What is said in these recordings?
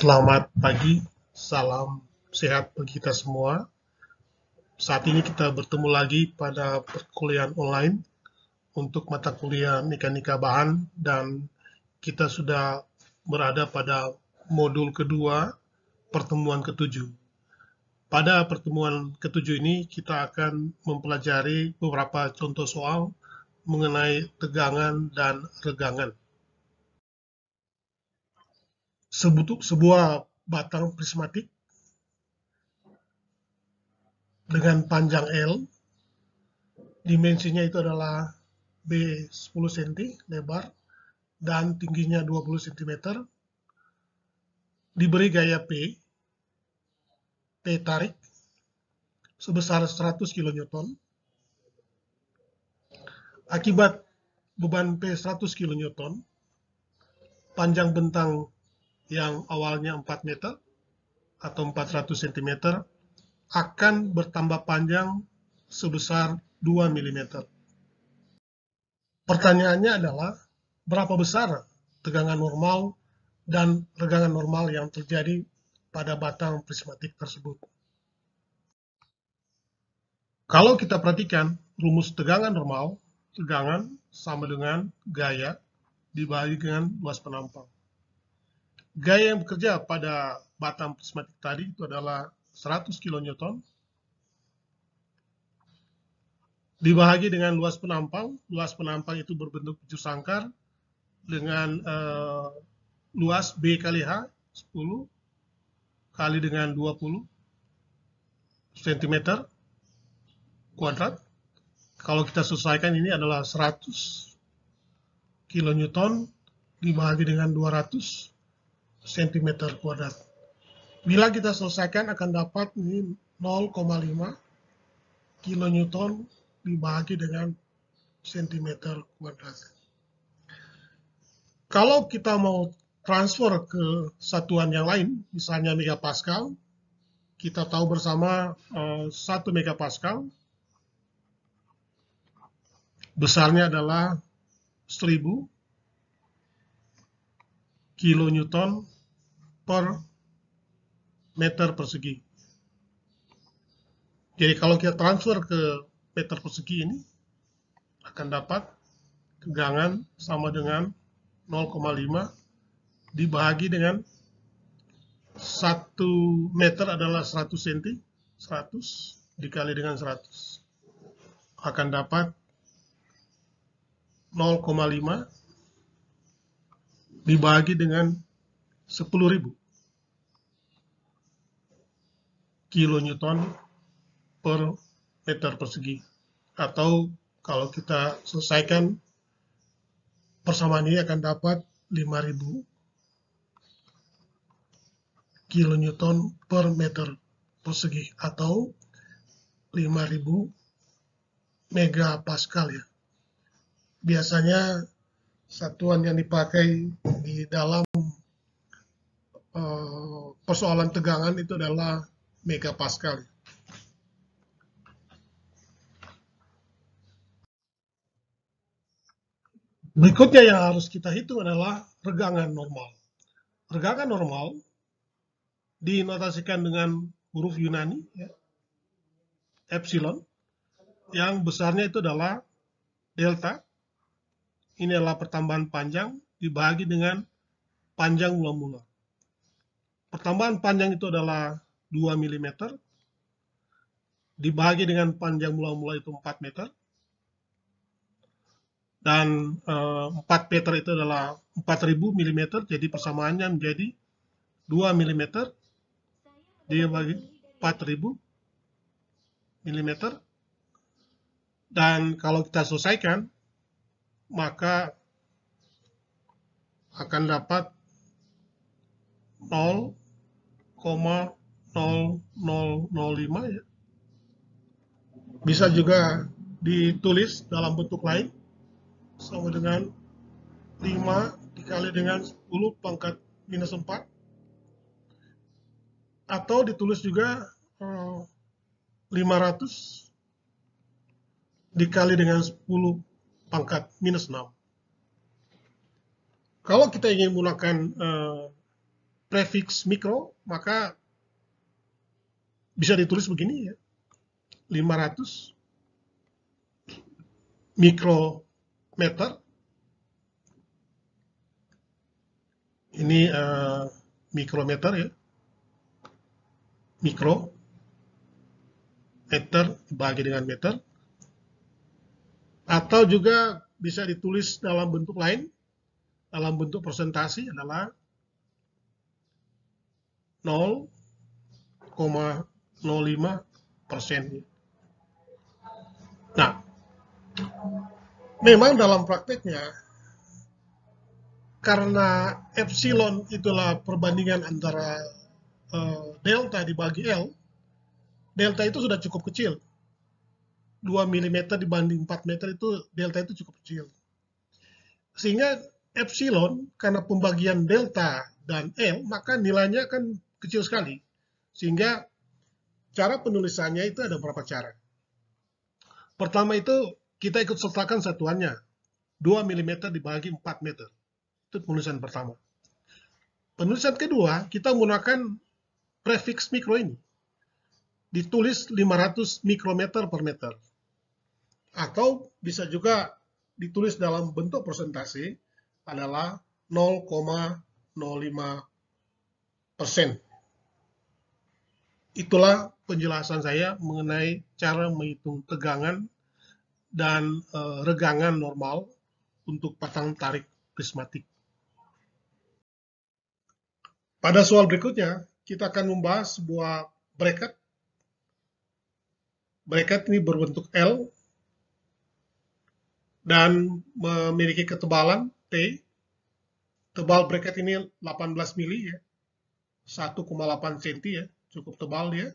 Selamat pagi, salam sehat bagi kita semua. Saat ini kita bertemu lagi pada perkuliahan online untuk mata kuliah mekanika bahan dan kita sudah berada pada modul kedua, pertemuan ketujuh. Pada pertemuan ketujuh ini kita akan mempelajari beberapa contoh soal mengenai tegangan dan regangan. Sebuah batang prismatik dengan panjang L, dimensinya itu adalah B 10 cm lebar dan tingginya 20 cm, diberi gaya P tarik sebesar 100 kN. Akibat beban P 100 kN, panjang bentang yang awalnya 4 meter atau 400 cm akan bertambah panjang sebesar 2 mm. Pertanyaannya adalah, berapa besar tegangan normal dan regangan normal yang terjadi pada batang prismatik tersebut? Kalau kita perhatikan rumus tegangan normal, tegangan sama dengan gaya dibagi dengan luas penampang. Gaya yang bekerja pada batang prismatik tadi itu adalah 100 kN dibagi dengan luas penampang. Luas penampang itu berbentuk bujur sangkar dengan luas B kali H 10 kali dengan 20 cm kuadrat. Kalau kita selesaikan, ini adalah 100 kN dibagi dengan 200 cm kuadrat. Bila kita selesaikan akan dapat ini 0,5 kN dibagi dengan cm kuadrat. Kalau kita mau transfer ke satuan yang lain, misalnya megapascal, kita tahu bersama 1 megapascal besarnya adalah 1000 kilonewton per meter persegi. Jadi kalau kita transfer ke meter persegi ini, akan dapat tegangan sama dengan 0,5 dibagi dengan 1 meter adalah 100 cm, 100 dikali dengan 100. Akan dapat 0,5 dibagi dengan 10.000 kilonewton per meter persegi. Atau kalau kita selesaikan persamaan ini akan dapat 5.000 kilonewton per meter persegi atau 5.000 megapascal ya. Biasanya satuan yang dipakai di dalam persoalan tegangan itu adalah megapascal. Berikutnya yang harus kita hitung adalah regangan normal. Regangan normal dinotasikan dengan huruf Yunani, ya, epsilon, yang besarnya itu adalah delta. Ini adalah pertambahan panjang dibagi dengan panjang mula-mula. Pertambahan panjang itu adalah 2 mm, dibagi dengan panjang mula-mula itu 4 meter, dan 4 meter itu adalah 4000 mm, jadi persamaannya menjadi 2 mm dibagi 4000 mm, dan kalau kita selesaikan maka akan dapat 0,0005 ya. Bisa juga ditulis dalam bentuk lain sama dengan 5 dikali dengan 10 pangkat minus 4, atau ditulis juga 500 dikali dengan 10 pangkat minus 6. Kalau kita ingin menggunakan prefix mikro, maka bisa ditulis begini ya, 500 mikrometer. Ini mikrometer ya, mikro, meter dibagi dengan meter. Atau juga bisa ditulis dalam bentuk lain, dalam bentuk persentase adalah 0,05%. Nah, memang dalam prakteknya, karena epsilon itulah perbandingan antara delta dibagi L, delta itu sudah cukup kecil. 2 mm dibanding 4 meter itu delta itu cukup kecil. Sehingga epsilon karena pembagian delta dan L maka nilainya kan kecil sekali. Sehingga cara penulisannya itu ada beberapa cara. Pertama itu kita ikut sertakan satuannya. 2 mm dibagi 4 meter. Itu penulisan pertama. Penulisan kedua, kita menggunakan prefix mikro ini. Ditulis 500 mikrometer per meter. Atau bisa juga ditulis dalam bentuk persentase adalah 0,05%. Itulah penjelasan saya mengenai cara menghitung tegangan dan regangan normal untuk pasang tarik prismatik. Pada soal berikutnya, kita akan membahas sebuah bracket. Bracket ini berbentuk L dan memiliki ketebalan T. Tebal bracket ini 18 mili ya, 1,8 cm ya, cukup tebal dia.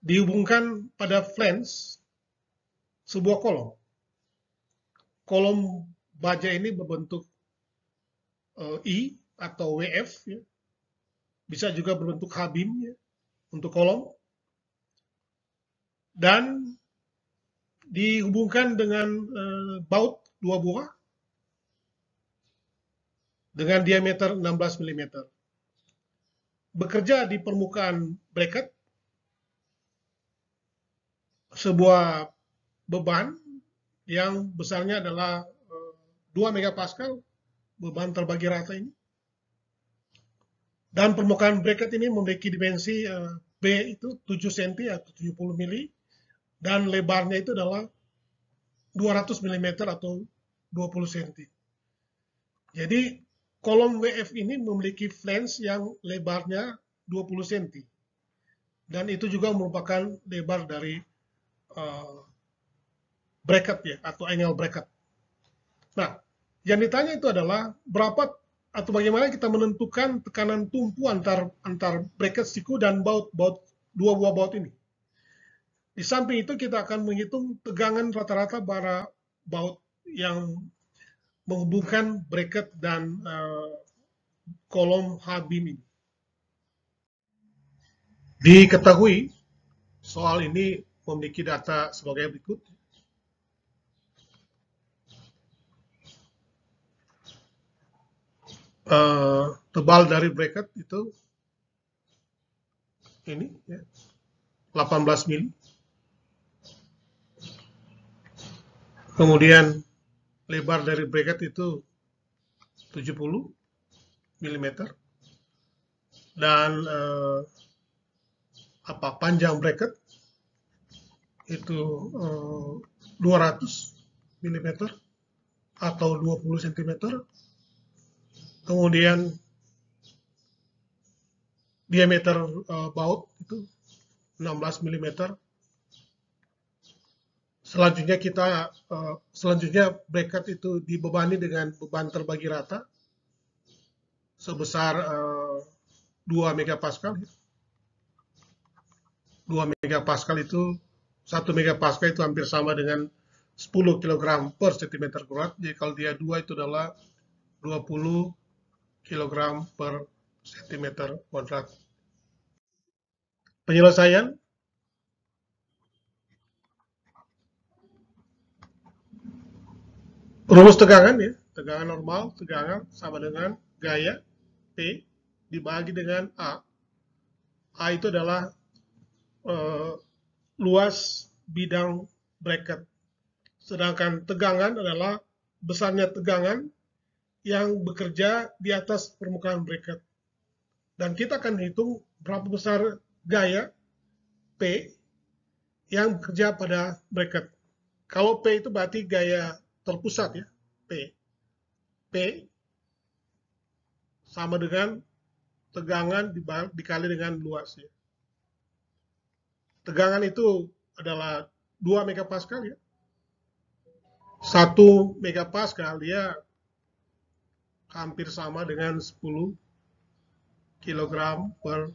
Dihubungkan pada flange sebuah kolom. Kolom baja ini berbentuk I atau WF ya. Bisa juga berbentuk H-beam ya, untuk kolom. Dan dihubungkan dengan baut 2 buah dengan diameter 16 mm. Bekerja di permukaan bracket sebuah beban yang besarnya adalah 2 megapascal, beban terbagi rata ini. Dan permukaan bracket ini memiliki dimensi B itu 7 cm atau 70 mili. Dan lebarnya itu adalah 200 mm atau 20 cm. Jadi kolom WF ini memiliki flange yang lebarnya 20 cm. Dan itu juga merupakan lebar dari bracket ya, atau angle bracket. Nah, yang ditanya itu adalah berapa atau bagaimana kita menentukan tekanan tumpu antar bracket siku dan baut 2 buah baut ini. Di samping itu kita akan menghitung tegangan rata-rata para baut yang menghubungkan bracket dan kolom H-beam ini. Diketahui soal ini memiliki data sebagai berikut. Tebal dari bracket itu ini ya, 18 mili. Kemudian lebar dari bracket itu 70 mm dan panjang bracket itu 200 mm atau 20 cm. Kemudian diameter baut itu 16 mm. Selanjutnya bracket itu dibebani dengan beban terbagi rata sebesar 2 megapascal. 2 megapascal itu 1 megapascal itu hampir sama dengan 10 kg per cm kuadrat. Jadi kalau dia 2 itu adalah 20 kg per cm kuadrat. Penyelesaian. Rumus tegangan ya, tegangan normal, tegangan sama dengan gaya P dibagi dengan A. A itu adalah luas bidang bracket. Sedangkan tegangan adalah besarnya tegangan yang bekerja di atas permukaan bracket. Dan kita akan hitung berapa besar gaya P yang bekerja pada bracket. Kalau P itu berarti gaya terpusat ya, P. P sama dengan tegangan dikali dengan luas ya. Tegangan itu adalah 2 megapascal ya. 1 megapascal dia hampir sama dengan 10 kilogram per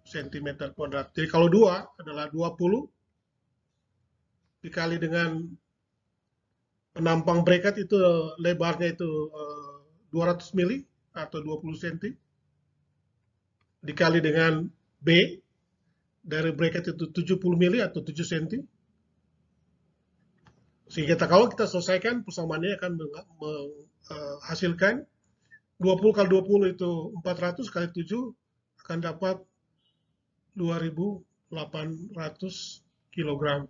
sentimeter kuadrat. Jadi kalau 2 adalah 20 dikali dengan penampang bracket itu lebarnya itu 200 mili atau 20 cm dikali dengan B dari bracket itu 70 mili atau 7 cm. Sehingga kalau kita selesaikan persamaannya akan menghasilkan 20 kali 20 itu 400 kali 7 akan dapat 2.800 kg.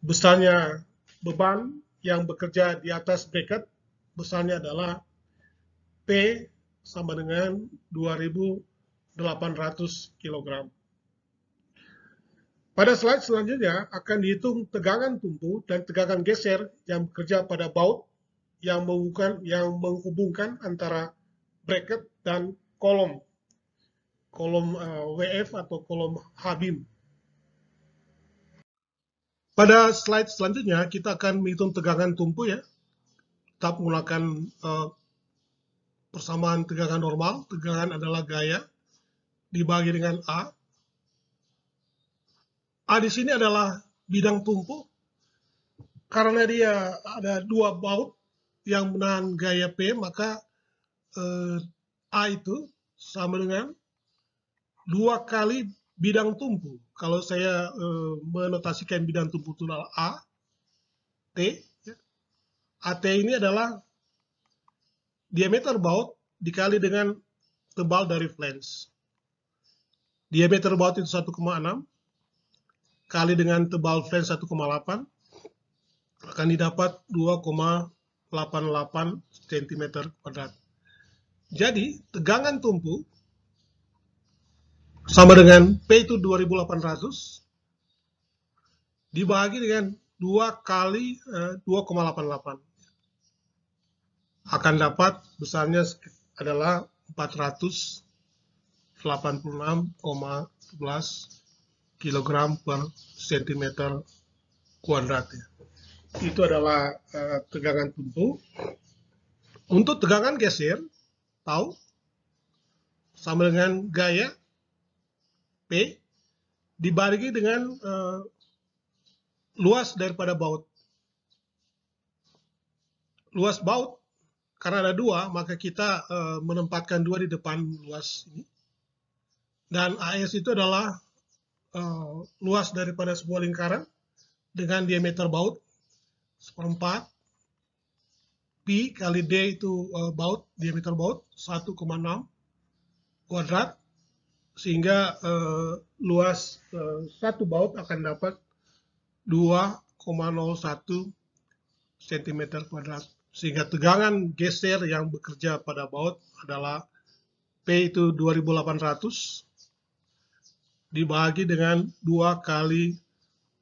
Besarnya beban yang bekerja di atas bracket, besarnya adalah P sama dengan 2.800 kg. Pada slide selanjutnya akan dihitung tegangan tumpu dan tegangan geser yang bekerja pada baut yang menghubungkan antara bracket dan kolom WF atau kolom H-beam. Pada slide selanjutnya kita akan menghitung tegangan tumpu ya. Tetap menggunakan persamaan tegangan normal. Tegangan adalah gaya dibagi dengan A. A di sini adalah bidang tumpu. Karena dia ada 2 baut yang menahan gaya P, maka A itu sama dengan 2 kali bidang tumpu. Kalau saya menotasikan bidang tumpu itu adalah A, T. AT ini adalah diameter baut dikali dengan tebal dari flange. Diameter baut itu 1,6 kali dengan tebal flange 1,8 akan didapat 2,88 cm kuadrat. Jadi tegangan tumpu sama dengan P itu 2.800 dibagi dengan 2 kali 2,88 akan dapat besarnya adalah 486,11 kg per cm kuadrat. Itu adalah tegangan tumpu. Untuk tegangan geser, tahu sama dengan gaya P dibagi dengan luas daripada baut. Luas baut, karena ada 2, maka kita menempatkan 2 di depan luas ini. Dan AS itu adalah luas daripada sebuah lingkaran dengan diameter baut 1/4. Pi kali D itu baut, diameter baut 1,6 kuadrat. Sehingga luas satu baut akan dapat 2,01 cm kuadrat. Sehingga tegangan geser yang bekerja pada baut adalah P itu 2.800 dibagi dengan 2 kali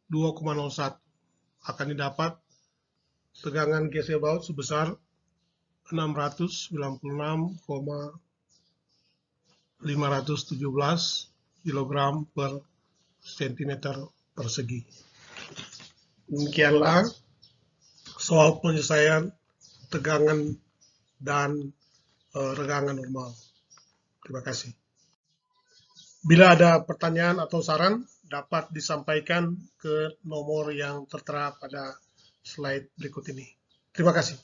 2,01 akan didapat tegangan geser baut sebesar 696,517 kg per cm persegi. Demikianlah soal penyelesaian tegangan dan regangan normal. Terima kasih. Bila ada pertanyaan atau saran, dapat disampaikan ke nomor yang tertera pada slide berikut ini. Terima kasih.